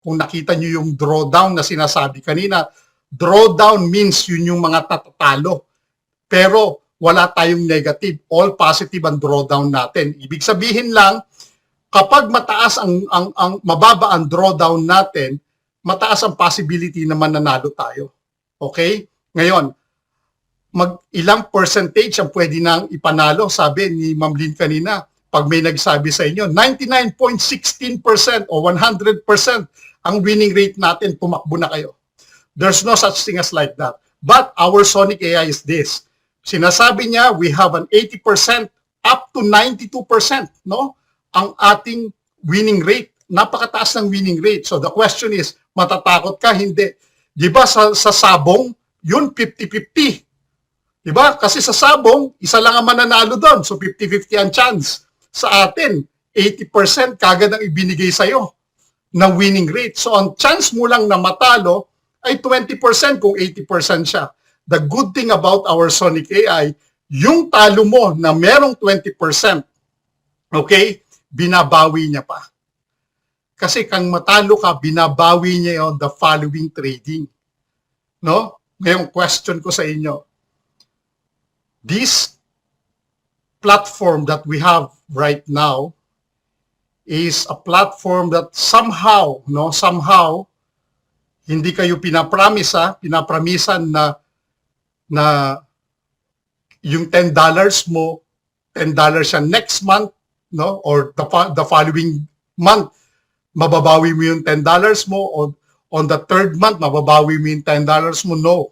kung nakita nyo yung drawdown na sinasabi kanina, drawdown means yun yung mga tatatalo. Pero wala tayong negative, all positive ang drawdown natin. Ibig sabihin lang, kapag mataas ang mababa ang drawdown natin, mataas ang possibility na mananalo tayo. Okay? Ngayon, ilang percentage ang pwede nang ipanalo? Sabi ni Ma'am Lynn kanina, pag may nagsabi sa inyo, 99.16% o 100% ang winning rate natin, tumakbo na kayo. There's no such thing as like that. But our Sonic AI is this. Sinasabi niya, we have an 80% up to 92%, no? Ang ating winning rate. Napakataas ng winning rate. So the question is, matatakot ka? Hindi. Di ba sa sabong, yun 50-50. Di ba? Kasi sa sabong, isa lang ang mananalo doon. So 50-50 ang chance. Sa atin, 80% kagad ang ibinigay sa'yo na winning rate. So ang chance mo lang na matalo ay 20% kung 80% siya. The good thing about our Sonic AI, yung talo mo na merong 20%, okay, binabawi niya pa. Kasi kang matalo ka, binabawi niya yon the following trading. No? Ngayong question ko sa inyo, this platform that we have right now is a platform that somehow hindi kayo pinapramisan na yung $10 mo, $10 siya next month, no? Or the following month, mababawi mo yung $10 mo, o on the third month, mababawi mo yung $10 mo. No.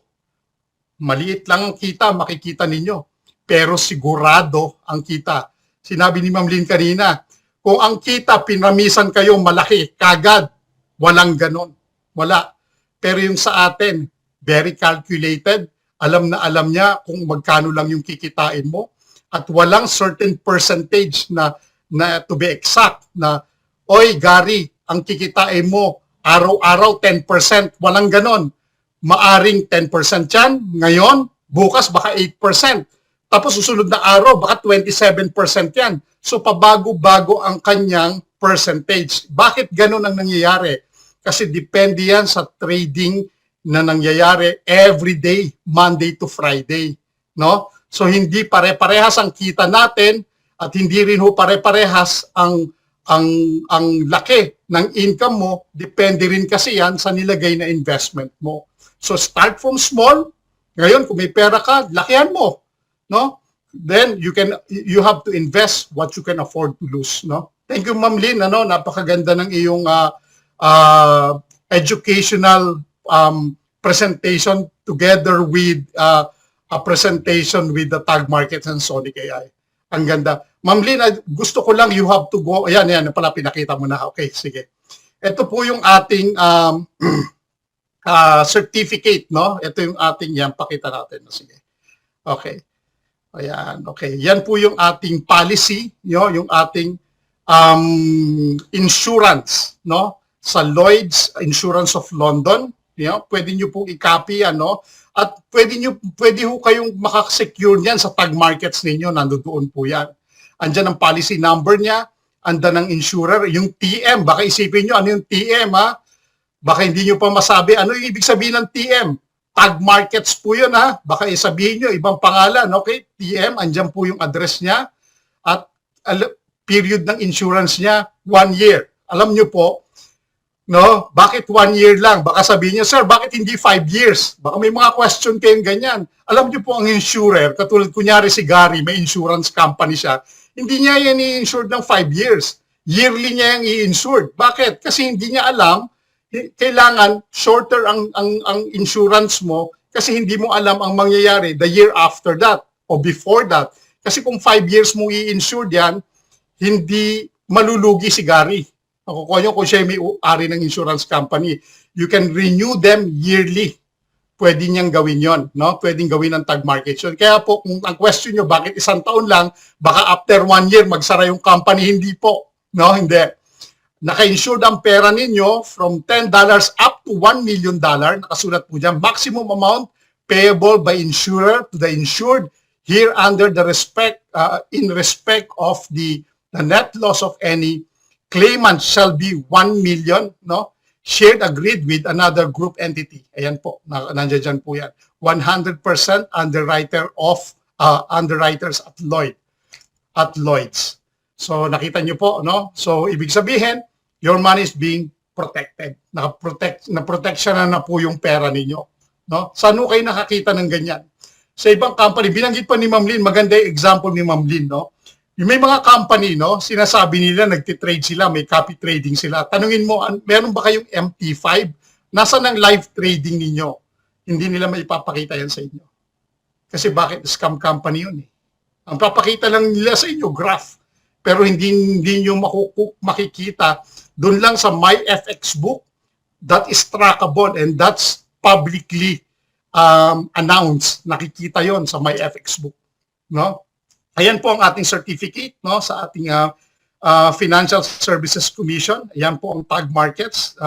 Maliit lang ang kita, makikita ninyo. Pero sigurado ang kita. Sinabi ni Ma'am Lynn kanina, kung ang kita, pinamisan kayo malaki, kagad, walang ganon. Wala. Pero yung sa atin, very calculated, alam na alam niya kung magkano lang yung kikitain mo, at walang certain percentage na to be exact na, oy Gary, ang kikitain mo araw-araw 10%, walang ganon. Maaring 10% yan, ngayon, bukas baka 8%. Tapos susunod na araw, baka 27% yan. So pabago-bago ang kanyang percentage. Bakit ganon ang nangyayari? Kasi depende yan sa trading na nangyayari every day, Monday to Friday. No? So hindi pare-parehas ang kita natin at hindi rin ho pare-parehas ang laki ng income mo. Depende rin kasi yan sa nilagay na investment mo. So start from small. Ngayon, kung may pera ka, lakihan mo. No? Then you have to invest what you can afford to lose. No? Thank you, Ma'am Lynn. Napakaganda ng iyong educational presentation together with a presentation with the Tag Markets and Sonic AI. Ang ganda. Ma'am Lynn, gusto ko lang, you have to go. Ayan, pala pinakita mo na. Okay, sige. Ito po yung ating certificate, no? Ito yung ating, yan, pakita natin. Sige. Okay. Ayan, okay. Yan po yung ating policy, yung ating insurance, no? Sa Lloyd's Insurance of London. Pwede nyo pong i-copy yan, no? At pwede ho kayong makasecure niyan sa tag markets ninyo, nandoon po yan. Andyan ang policy number niya, andan ng insurer, yung TM, baka isipin nyo, ano yung TM, ha? Baka hindi nyo pa masabi, ano yung ibig sabihin ng TM? Tag markets po yun, ha? Baka isabihin nyo, ibang pangalan, okay? TM, andyan po yung address niya, at period ng insurance niya, 1 year. Alam nyo po, no? Bakit 1 year lang? Baka sabihin niyo, sir, bakit hindi 5 years? Baka may mga question kayong ganyan. Alam niyo po ang insurer, katulad kunyari si Gary, may insurance company siya, hindi niya yan i-insured ng 5 years. Yearly niya yung i-insured. Bakit? Kasi hindi niya alam, kailangan shorter ang insurance mo kasi hindi mo alam ang mangyayari the year after that o before that. Kasi kung 5 years mo i-insured yan, hindi malulugi si Gary. Nakukuha nyo kung siya may ari ng insurance company. You can renew them yearly. Pwede niyang gawin yon, no? Pwedeng gawin ng tag market yun. Kaya po, kung ang question nyo, bakit 1 taon lang, baka after 1 year, magsara yung company, hindi po. No, hindi. Naka-insured ang pera ninyo from $10 up to $1 million. Nakasulat po dyan, maximum amount payable by insurer to the insured here under the in respect of the net loss of any claimant shall be 1 million, no? shared agreed with another group entity. Ayan po, nandiyan dyan po yan. 100% underwriters at Lloyd's. So nakita niyo po, no? So ibig sabihin, your money is being protected. Na-protection na po yung pera ninyo, no? Saan kayo nakakita ng ganyan? Sa ibang company, binanggit pa ni Ma'am Lynn, maganda yung example ni Ma'am Lynn, no? Yung may mga company, no, sinasabi nila nagtitrade sila, may copy trading sila. Tanungin mo, meron ba kayong MT5? Nasaan ang live trading ninyo? Hindi nila maipapakita yan sa inyo. Kasi bakit? Scam company yun eh. Ang papakita lang nila sa inyo, graph. Pero hindi nyo makikita doon lang sa MyFX book. That is trackable and that's publicly announced. Nakikita yon sa MyFX book. No? Ayan po ang ating certificate, no, sa ating Financial Services Commission. Ayan po ang Tag Markets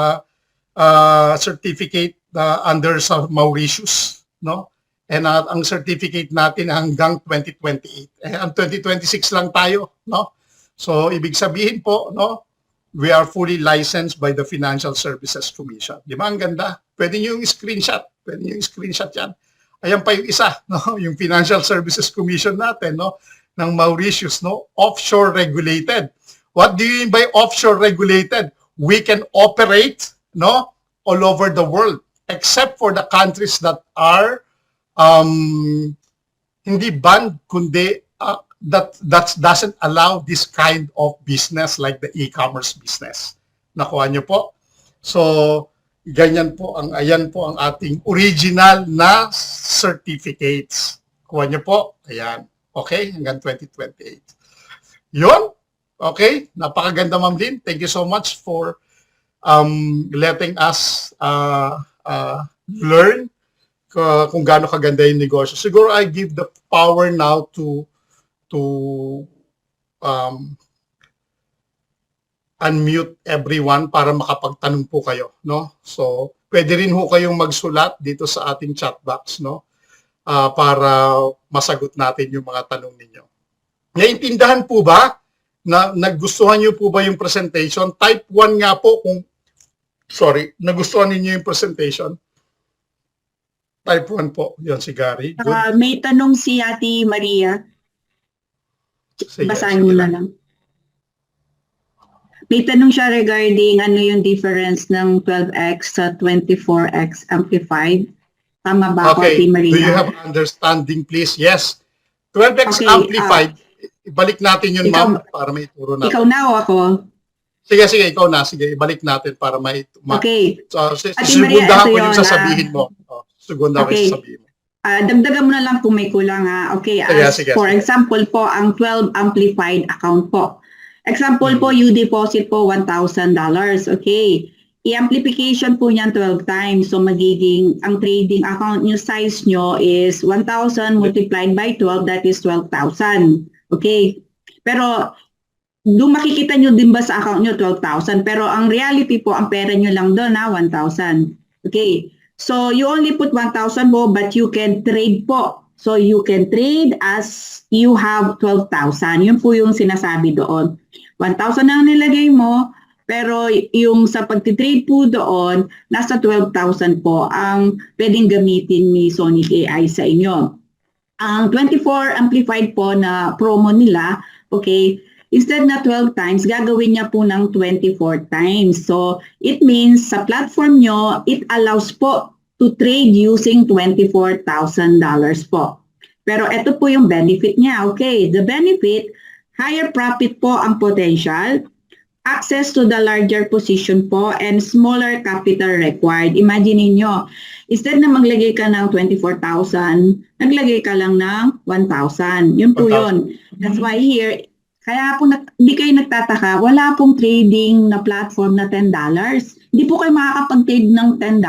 certificate under sa Mauritius, no? And ang certificate natin hanggang 2028. Ang 2026 lang tayo, no? So ibig sabihin po, no, we are fully licensed by the Financial Services Commission. Di ba ang ganda? Pwede niyo yung screenshot. Pwede niyo yung screenshot yan. Ayan pa yung isa, no? Yung Financial Services Commission natin, no? Ng Mauritius, no? Offshore regulated. What do you mean by offshore regulated? We can operate, no, all over the world except for the countries that are hindi banned, kundi that doesn't allow this kind of business like the e-commerce business. Nakuha niyo po? So, ganyan po ayan po ang ating original na certificates. Kuha niyo po? Ayan. Okay, hanggang 2028. Yun? Okay, napakaganda Ma'am Lynn. Thank you so much for letting us learn kung gaano kaganda yung negosyo. Siguro I give the power now to unmute everyone para makapagtanong po kayo, no? So, pwede rin ho kayong magsulat dito sa ating chat box, no? Para masagot natin yung mga tanong ninyo. Naiintindihan po ba na nagustuhan niyo po ba yung presentation? Type 1 nga po kung, nagustuhan niyo yung presentation. Type 1 po. Yan si Gary. May tanong si Ate Maria. Sige, basahin mo na lang. May tanong siya regarding ano yung difference ng 12X sa 24X amplified. Tama ba ako, Ate Maria? Do you have understanding, please? Yes. 12X Okay, amplified. Ibalik natin yun, ma'am, para may ituro natin. Ikaw na o ako? Sige, ikaw na. Sige, ibalik natin para may... Okay. So, Ate Maria, sugundahan ito ko yung yun, sasabihin mo. Sugundahan ko yung sasabihin mo. Dagdagan mo na lang kung may kulang ha. Okay, for example po, ang 12 amplified account po. Example po, you deposit po $1,000. Okay. I-amplification po niyan 12 times. So magiging, ang trading account nyo, size nyo is 1,000 multiplied by 12, that is 12,000. Okay. Pero, doon makikita nyo din ba sa account nyo 12,000? Pero ang reality po, ang pera nyo lang doon na 1,000. Okay. So, you only put 1,000 po, but you can trade po. So, you can trade as you have 12,000. Yun po yung sinasabi doon. 1,000 ang nilagay mo, pero yung sa pagtitrade po doon, nasa 12,000 po ang pwedeng gamitin ni Sonic AI sa inyo. Ang 24 amplified po na promo nila, okay, instead na 12 times, gagawin niya po ng 24 times. So, it means sa platform nyo, it allows po to trade using $24,000 po. Pero ito po yung benefit niya. Okay, the benefit, higher profit po ang potential, access to the larger position po, and smaller capital required. Imagine niyo, instead na maglagay ka ng 24,000, naglagay ka lang ng 1,000. Yun po 1,000. Yun. That's why here, kaya po hindi kayo nagtataka, wala pong trading na platform na $10. Hindi po kayo makakapag-trade ng $10.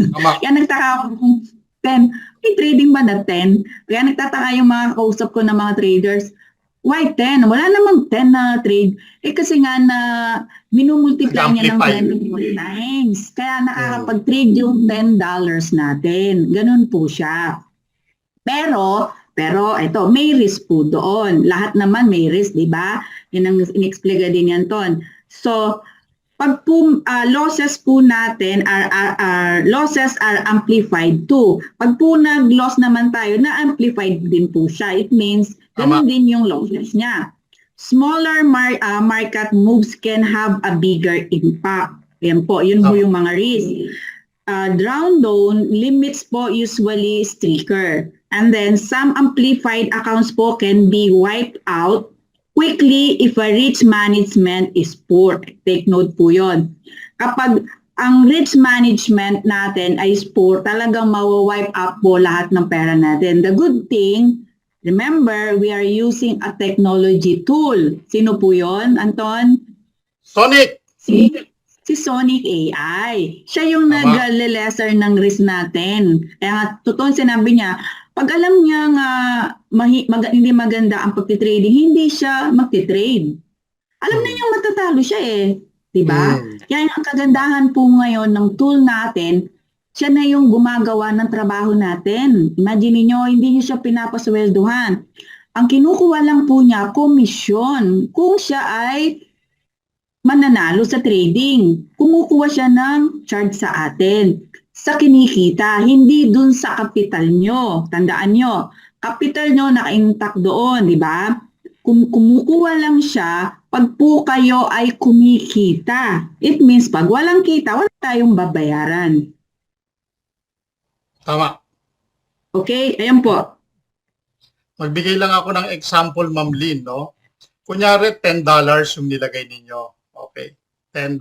Kaya nagtaka ako kung 10. May trading ba na 10? Kaya nagtataka yung mga kausap ko ng mga traders, why 10? Wala namang 10 na trade. Kasi nga na minumultiply niya ng 24 times. Kaya nakakapag-trade yung $10 natin. Ganun po siya. Pero ito, may risk po doon. Lahat naman may risk, di ba? Yan ang in-explain din yan, Ton. So, Pag po, losses po natin losses are amplified too. Pag po nag-loss naman tayo, na-amplified din po siya. It means, ganun din yung losses niya. Smaller market moves can have a bigger impact. Yan po, yun po yung mga risk. Drawdown limits po usually stricter. And then some amplified accounts po can be wiped out quickly if a risk management is poor. Take note po yun. Kapag ang risk management natin ay poor, talagang mawa-wipe out po lahat ng pera natin. The good thing, remember, we are using a technology tool. Sino po yun, Anton? Sonic! Si Sonic AI. Siya yung nag-lesser ng risk natin. Kaya nga, totoo sinabi niya, pag alam niya nga hindi maganda ang pagtitrading, hindi siya magtitrade. Alam na niyang matatalo siya eh. Diba? Kaya ang kagandahan po ngayon ng tool natin, siya na yung gumagawa ng trabaho natin. Imagine niyo, hindi niyo siya pinapaswelduhan. Ang kinukuha lang po niya, komisyon. Kung siya ay mananalo sa trading, kumukuha siya ng charge sa atin. Sa kinikita, hindi dun sa kapital nyo. Tandaan nyo, kapital nyo naka-intact doon, di ba? Kumukuha lang siya pag po kayo ay kumikita. It means pag walang kita, wala tayong babayaran. Tama. Okay, ayan po. Magbigay lang ako ng example, Ma'am Lynn, no? Kunyari, $10 yung nilagay ninyo. Okay, $10.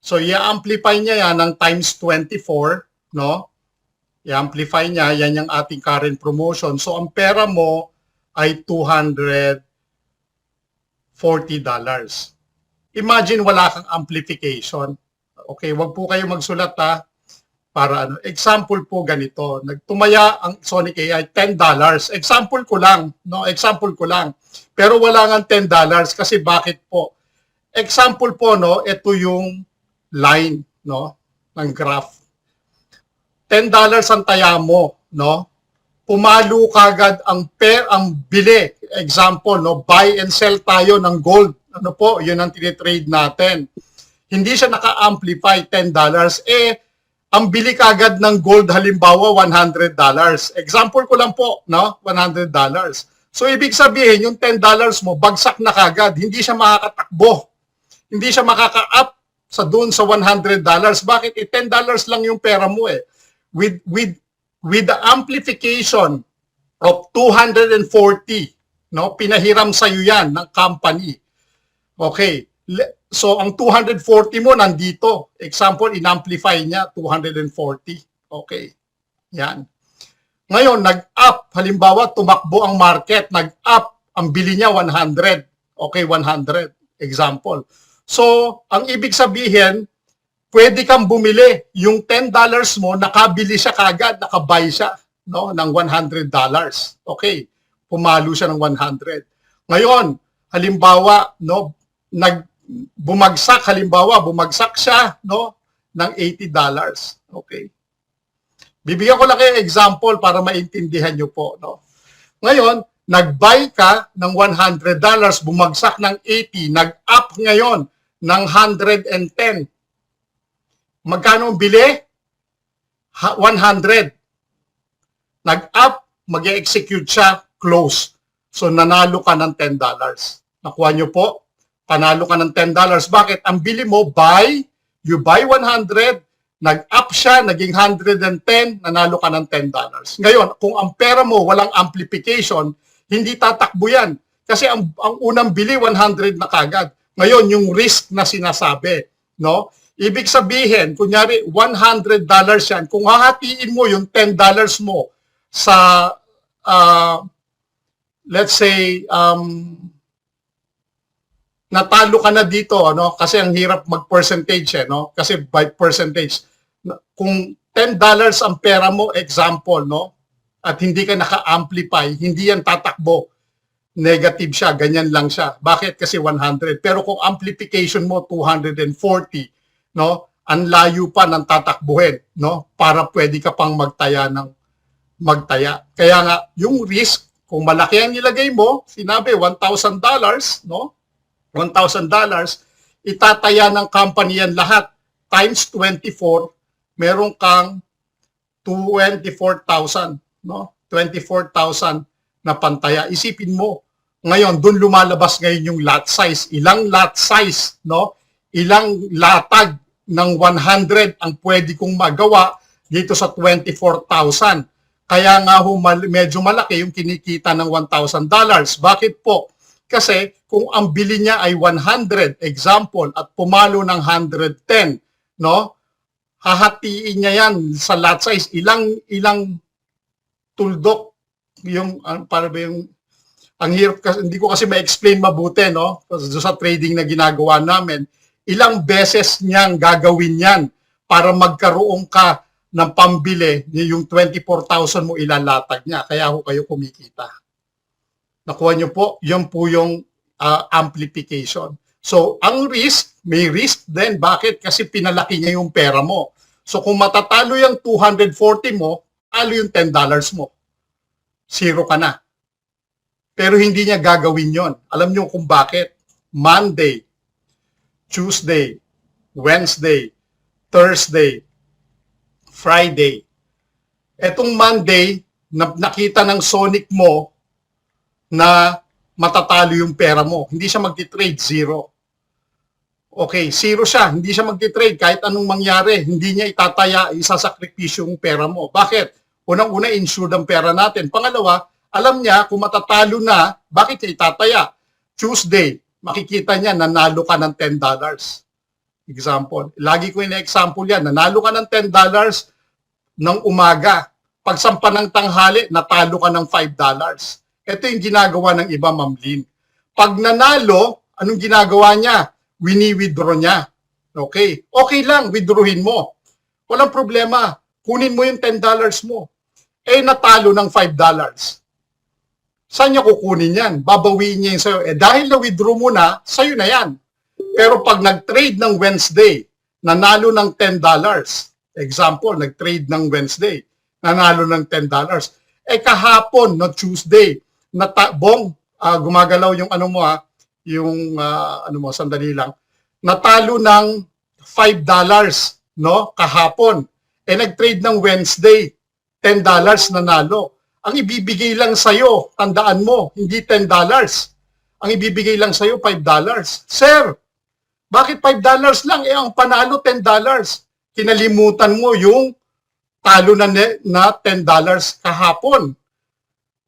So, i-amplify niya yan ng times 24, no? I-amplify niya, yan yung ating current promotion. So, ang pera mo ay $240. Imagine wala kang amplification. Okay, wag po kayo magsulat ha. Para ano. Example po ganito. Nagtumaya ang Sonic AI $10. Example ko lang, no? Example ko lang. Pero wala nga $10 kasi bakit po? Example po, no? Ito yung line, no, ng graph. $10 ang taya mo, no? Pumalo kagad ang bili. Example, no, buy and sell tayo ng gold. Ano po, yun ang tinitrade natin. Hindi siya naka-amplify $10. Ang bili kagad ng gold halimbawa $100. Example ko lang po, no, $100. So ibig sabihin, yung $10 mo bagsak na kagad, hindi siya makakatakbo. Hindi siya makaka-up sa doon sa $100. Bakit? $10 lang yung pera mo eh. With the amplification of 240, no, pinahiram sa iyo yan ng company. Okay. So ang 240 mo nandito. Example, in-amplify niya 240. Okay. Yan. Ngayon, nag-up. Halimbawa, tumakbo ang market. Nag-up. Ang bili niya 100. Okay, 100. Example. So, ang ibig sabihin, pwede kang bumili. Yung $10 mo, nakabili siya kagad, nakabuy siya, no, ng $100. Okay, pumalo siya ng 100. Ngayon, halimbawa, no, bumagsak siya, no, ng $80. Okay. Bibigyan ko lang kayo example para maintindihan nyo po, no. Ngayon, nag-buy ka ng $100, bumagsak ng 80, nag-up ngayon ng 110. Magkano ang bili? 100. Nag-up, mag-execute siya, close. So, nanalo ka ng $10. Nakuha nyo po? Panalo ka ng $10. Bakit? Ang bili mo, you buy 100, nag-up siya, naging 110, nanalo ka ng $10. Ngayon, kung ang pera mo walang amplification, hindi tatakbo yan. Kasi ang unang bili, 100 na kagad. Ngayon, yung risk na sinasabi, no? Ibig sabihin, kunyari, $100 yan. Kung hahatiin mo yung $10 mo sa, let's say, natalo ka na dito, ano? Kasi ang hirap mag-percentage, no? Kasi by percentage. Kung $10 ang pera mo, example, no? At hindi ka naka-amplify, hindi yan tatakbo. Negative siya, ganyan lang siya. Bakit? Kasi 100. Pero kung amplification mo 240, no? Ang layo pa ng tatakbuhin, no? Para pwede ka pang magtaya. Kaya nga, yung risk, kung malaki ang ilagay mo, sinabi $1,000, no? $1,000, itataya ng company yan lahat times 24, meron kang 24,000, no? 24,000 na pantaya. Isipin mo, ngayon doon lumalabas ngayon yung lot size. Ilang lot size, no? Ilang latag ng 100 ang pwede kong magawa dito sa 24,000. Kaya nga medyo malaki yung kinikita ng $1,000. Bakit po? Kasi kung ang bili niya ay 100, example, at pumalo ng 110, no? Hahatiin niya yan sa lot size. Ilang tuldok yung para ba yung ang hirap kasi hindi ko kasi ma-explain mabuti, no? Sa trading na ginagawa namin, ilang beses niyang gagawin yan para magkaroon ka ng pambili, yung 24,000 mo ilalatag niya. Kaya ho kayo kumikita. Nakuha niyo po, yun po yung amplification. So, ang risk, may risk din. Bakit? Kasi pinalaki niya yung pera mo. So, kung matatalo yung 240 mo, talo yung $10 mo. Zero ka na. Pero hindi niya gagawin yon. Alam niyo kung bakit? Monday, Tuesday, Wednesday, Thursday, Friday. Etong Monday, nakita ng Sonic mo na matatalo yung pera mo. Hindi siya magti-trade, zero. Okay, zero siya. Hindi siya magti-trade kahit anong mangyari. Hindi niya itataya, isasakripisyo yung pera mo. Bakit? Unang-una, insured ang pera natin. Pangalawa, alam niya kung matatalo na, bakit niya itataya? Tuesday, makikita niya, nanalo ka ng $10. Example. Lagi ko ina-example yan. Nanalo ka ng $10 ng umaga. Pagsampa ng tanghali, natalo ka ng $5. Ito yung ginagawa ng iba, Ma'am Lynn. Pag nanalo, anong ginagawa niya? Wini-withdraw niya. Okay. Okay lang, withdrawin mo. Walang problema. Kunin mo yung $10 mo. Natalo ng $5. Saan niya kukunin yan? Babawiin niya yung sa'yo. Dahil na-withdraw mo na, sa'yo na yan. Pero pag nag-trade ng Wednesday, nanalo ng $10. Example, nag-trade ng Wednesday, nanalo ng $10. Kahapon, no, Tuesday, gumagalaw yung ano mo sandali lang. Natalo ng $5, no, kahapon. Nag-trade ng Wednesday, $10 nanalo. Ang ibibigay lang sa'yo, tandaan mo, hindi $10. Ang ibibigay lang sa'yo, $5. Sir, bakit $5 lang? Ang panalo, $10. Kinalimutan mo yung talo na $10 kahapon.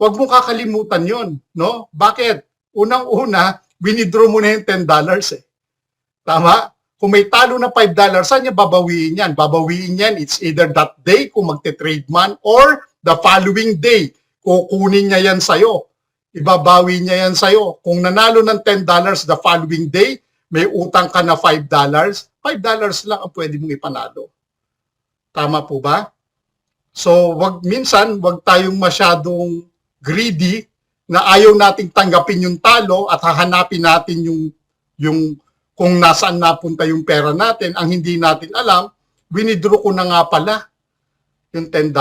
Huwag mo kakalimutan yon, no? Bakit? Unang-una, winidraw mo na yung $10 eh. Tama? Kung may talo na $5, saan niya babawiin yan? Babawiin yan, it's either that day kung magte-trade man or the following day. Kukunin niya yan sa'yo. Ibabawi niya yan sa'yo. Kung nanalo ng $10 the following day, may utang ka na $5, $5 lang ang pwede mong ipanalo. Tama po ba? So, minsan, wag tayong masyadong greedy na ayaw nating tanggapin yung talo at hahanapin natin yung kung nasaan napunta yung pera natin. Ang hindi natin alam, winidraw ko na nga pala yung $10.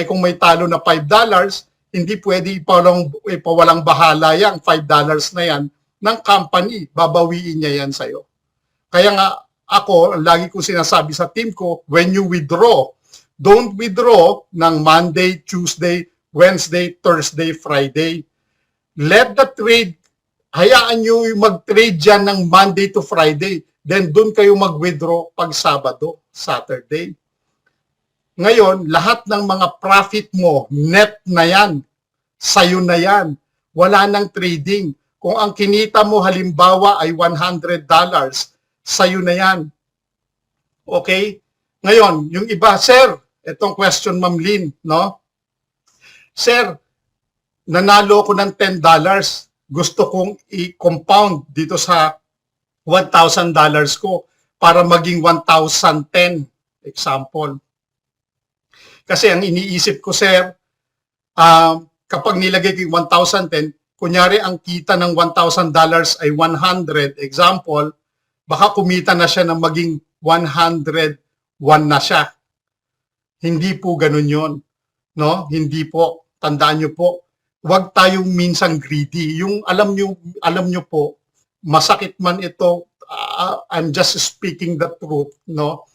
Kung may talo na $5, hindi pwede ipawalang bahala yan, $5 na yan, ng company. Babawiin niya yan sa'yo. Kaya nga, ako, lagi ko sinasabi sa team ko, when you withdraw, don't withdraw ng Monday, Tuesday, Wednesday, Thursday, Friday. Let the trade, hayaan nyo mag-trade dyan ng Monday to Friday. Then doon kayo mag-withdraw pag Sabado, Saturday. Ngayon, lahat ng mga profit mo, net na yan. Sa'yo na yan. Wala nang trading. Kung ang kinita mo halimbawa ay $100, sa'yo na yan. Okay? Ngayon, yung iba, sir, itong question, Ma'am Lynn, no? Sir, nanalo ko ng $10. Gusto kong i-compound dito sa $1,000 ko para maging 1,010. Example. Kasi ang iniisip ko, sir, kapag nilagay ko yung 1,010, kunyari ang kita ng $1,000 ay 100, example, baka kumita na siya ng maging 101 na siya. Hindi po ganun yun. No? Hindi po. Tandaan nyo po, huwag tayong minsang greedy. Yung alam nyo po, masakit man ito, I'm just speaking the truth, no?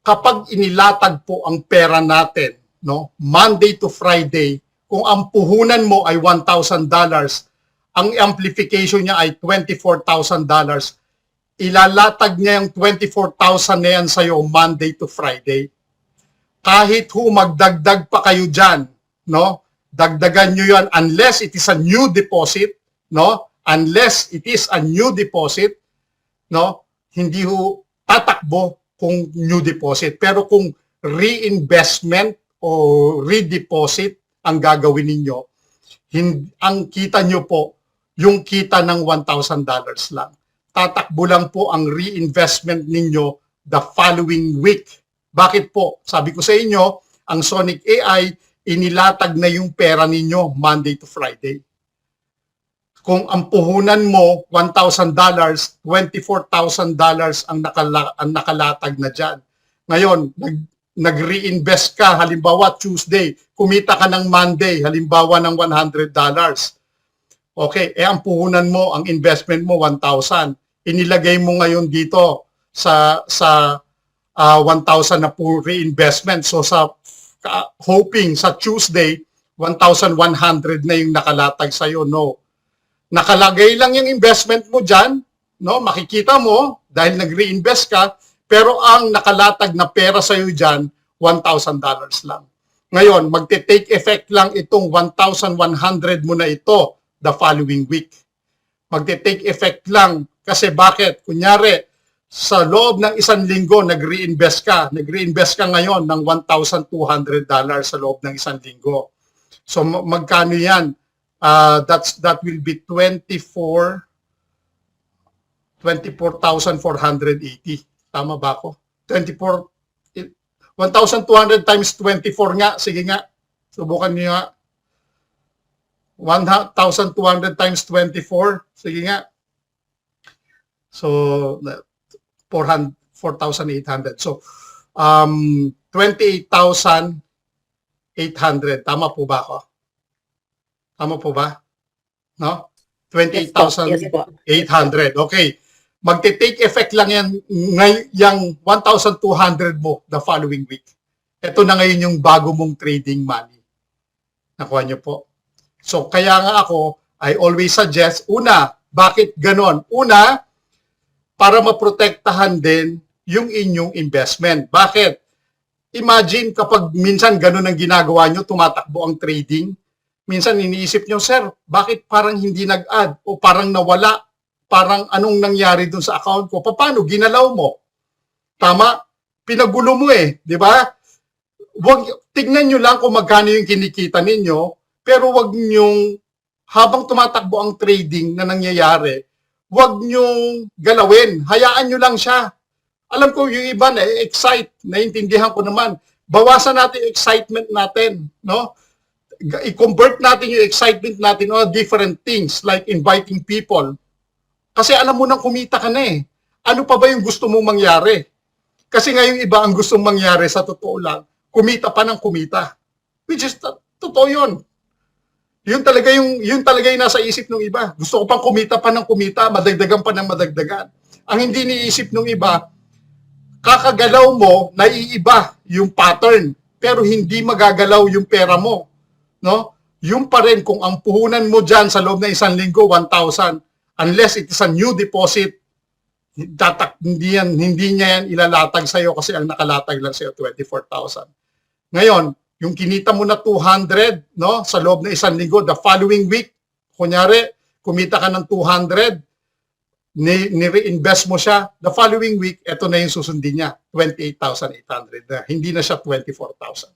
Kapag inilatag po ang pera natin, no, Monday to Friday, kung ang puhunan mo ay $1,000, ang amplification niya ay $24,000, ilalatag niya yung 24,000 na yan sa'yo Monday to Friday. Kahit magdagdag pa kayo dyan, no, dagdagan nyo yan unless it is a new deposit, no, unless it is a new deposit, no, hindi tatakbo kung new deposit. Pero kung reinvestment o redeposit ang gagawin ninyo, ang kita nyo po, yung kita ng $1,000 lang. Tatakbo lang po ang reinvestment ninyo the following week. Bakit po? Sabi ko sa inyo, ang Sonic AI, inilatag na yung pera ninyo Monday to Friday. Kung ang puhunan mo $1,000, $24,000 ang nakalatag na dyan. Ngayon, nag-reinvest ka, halimbawa Tuesday, kumita ka ng Monday, halimbawa ng $100. Okay, ang puhunan mo, ang investment mo, 1,000. Inilagay mo ngayon dito sa 1,000 na po reinvestment. So hoping sa Tuesday, 1,100 na yung nakalatag sa'yo. No. Nakalagay lang yung investment mo dyan, no? Makikita mo dahil nag-reinvest ka, pero ang nakalatag na pera sa'yo dyan, $1,000 lang. Ngayon, magte-take effect lang itong 1,100 mo na ito the following week. Magte-take effect lang kasi bakit? Kunyari, sa loob ng isang linggo, nag-reinvest ka ngayon ng $1,200 sa loob ng isang linggo. So magkano yan? That will be 24,480. Tama ba ako? 1,200 times 24 nga. Sige nga. Subukan niyo nga. 1,200 times 24. Sige nga. So, 4,800. So, 28,800. Tama po ba ako? Tama po ba? No? 28,800. Okay. Magte-take effect lang yan yung 1,200 mo the following week. Ito na ngayon yung bago mong trading money. Nakuha niyo po. So, kaya nga ako, I always suggest, una, bakit ganon? Una, para maprotektahan din yung inyong investment. Bakit? Imagine kapag minsan ganon ang ginagawa nyo, tumatakbo ang trading, minsan iniisip nyo, sir, bakit parang hindi nag-add o parang nawala? Parang anong nangyari dun sa account ko? Paano? Ginalaw mo. Tama? Pinagulo mo di ba? Tignan nyo lang kung magkano yung kinikita ninyo, pero wag nyong, habang tumatakbo ang trading na nangyayari, wag nyong galawin. Hayaan nyo lang siya. Alam ko yung iba excite, naiintindihan ko naman. Bawasan natin yung excitement natin, no? I-convert natin yung excitement natin on different things like inviting people. Kasi alam mo nang kumita ka na Ano pa ba yung gusto mong mangyari? Kasi ngayong iba ang gustong mangyari sa totoo lang, kumita pa ng kumita. Which is, totoo yun. Yun talaga yung nasa isip ng iba. Gusto ko pang kumita pa ng kumita, madagdagan pa ng madagdagan. Ang hindi niisip ng iba, kakagalaw mo, naiiba yung pattern, pero hindi magagalaw yung pera mo. No? Yung pa rin, kung ang puhunan mo dyan sa loob ng isang linggo, 1,000, unless it is a new deposit, hindi niya yan ilalatag sa'yo kasi ang nakalatag lang sa'yo, 24,000. Ngayon, yung kinita mo na 200, no, sa loob ng isang linggo, the following week, kunyari, kumita ka ng 200, ni-reinvest mo siya, the following week, ito na yung susundin niya, 28,800 na. Hindi na siya 24,000.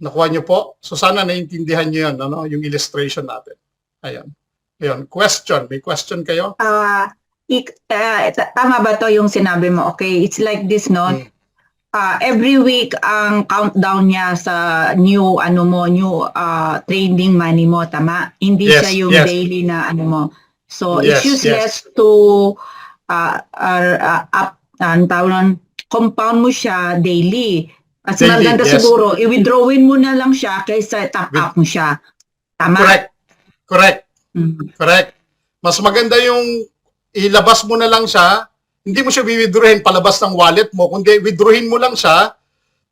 Nakuha niyo po? So sana naiintindihan niyo yun, ano, yung illustration natin. Ayan. Ayan. Question. May question kayo? Tama ba to yung sinabi mo? Okay, it's like this, no? Every week ang countdown niya sa new trading money mo, tama? Hindi siya yung daily na ano mo. So it's useless to compound mo siya daily. At maganda siguro, i-withdrawin mo na lang siya kaysa top up mo siya. Tama? Correct. Correct. Correct. Mas maganda yung ilabas mo na lang siya, hindi mo siya withdrawin palabas ng wallet mo, kundi withdrawin mo lang siya,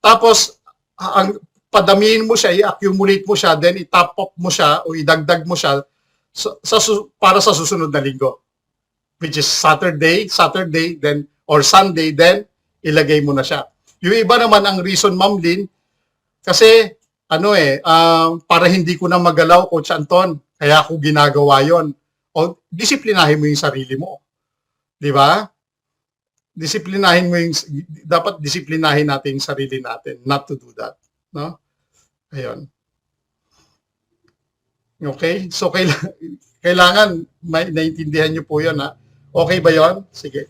tapos ang padamihin mo siya, i-accumulate mo siya, then i-top up mo siya o idagdag mo siya para sa susunod na linggo. Which is Saturday, then or Sunday, then ilagay mo na siya. Yung iba naman ang reason, Ma'am Lynn, kasi para hindi ko na magalaw, Coach Anton, kaya ako ginagawa yon. O disiplinahin mo yung sarili mo. Di ba? Dapat disiplinahin natin yung sarili natin not to do that. No? Ayun. Okay? So, kailangan naiintindihan nyo po yun, ha? Okay ba yon? Sige.